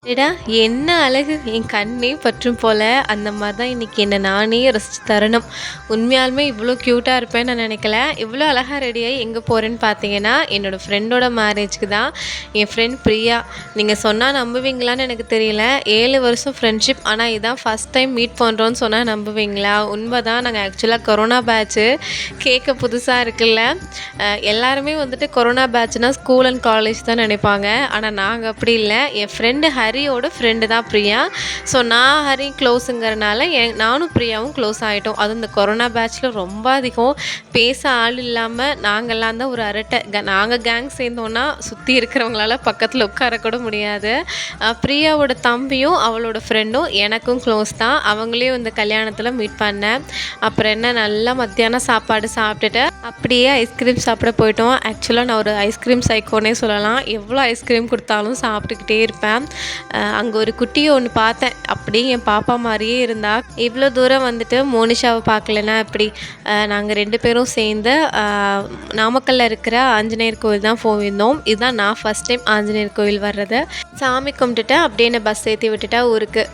அடடா! என்ன அழகு! என் கண்ணே பற்றும் போல, அந்த மாரி தான் இன்னைக்கு என்ன நானே ரசிச்ச தருணம். உண்மையாலுமே இவ்ளோ கியூட்டா இருப்பேன்னு நான் நெனைக்கல. இவ்ளோ அழகா ரெடியாயி எங்க போறேன்னு பார்த்தீங்கன்னா, என்னோட ஃப்ரெண்டோட மேரேஜ்க்கு தான். என் ஃப்ரெண்ட் பிரியா. நீங்க சொன்னா நம்புவீங்களான்னு எனக்கு தெரியல. 7 வருஷம் ஃப்ரெண்ட்ஷிப். ஆனா இதான் ஃபர்ஸ்ட் டைம் மீட் பண்றோம்ன்னு சொன்னா நம்புவீங்களா? உண்மதான். நாங்க ஆக்சுவலா கொரோனா பேட்ச்சு. கேட்க புதுசா இருக்குல்ல. எல்லாருமே வந்துட்டு கொரோனா பேட்ச்னா ஸ்கூல் அண்ட் காலேஜ் தான் நெனைப்பாங்க. ஆனா நாங்க அப்படி இல்ல. என் ஃப்ரெண்டு ஹரியோட ஃப்ரெண்டு தான் பிரியா. ஸோ நான் ஹரி க்ளோஸுங்கிறனால நானும் பிரியாவும் க்ளோஸ் ஆயிட்டோம். அதுவும் இந்த கொரோனா பேட்ச்ல ரொம்ப அதிகம். பேச ஆள் இல்லாம நாங்கலாம் தான் ஒரு அரட்டை. நாங்க கேங் சேர்ந்தோம்னா சுத்தி இருக்கிறவங்களால பக்கத்துல உட்கார கூட முடியாது. பிரியாவோட தம்பியும், அவளோட ஃப்ரெண்டும் எனக்கும் க்ளோஸ் தான். அவங்களையும் இந்த கல்யாணத்துல மீட் பண்ணேன். அப்புறம் என்ன நல்லா மத்தியானம் சாப்பாடு சாப்பிட்டுட்டு, அப்படியே ஐஸ்கிரீம் சாப்பிட போயிட்டோம். ஆக்சுவலா நான் ஒரு ஐஸ்கிரீம் சைக்கோன்னே சொல்லலாம். எவ்வளோ ஐஸ்கிரீம் குடுத்தாலும் சாப்பிட்டுக்கிட்டே இருப்பேன். அங்க ஒரு குட்டிய ஒண்ணு பார்த்தேன். அப்படியே என் பாப்பா மாரியே இருந்தா. இவ்ளோ தூரம் வந்துட்டு மோனிஷாவ பார்க்கலன்னா எப்படி? நாங்க 2 பேரும் சேர்ந்து நாமக்கல்ல இருக்கிற ஆஞ்சநேயர் கோவில் தான் போயிருந்தோம். இதுதான் நான் ஃபர்ஸ்ட் டைம் ஆஞ்சநேயர் கோவில் வர்றது. சாமி கும்பிட்டுட்டு அப்படியே என்ன பஸ் ஏத்தி விட்டுட்டா ஊருக்கு.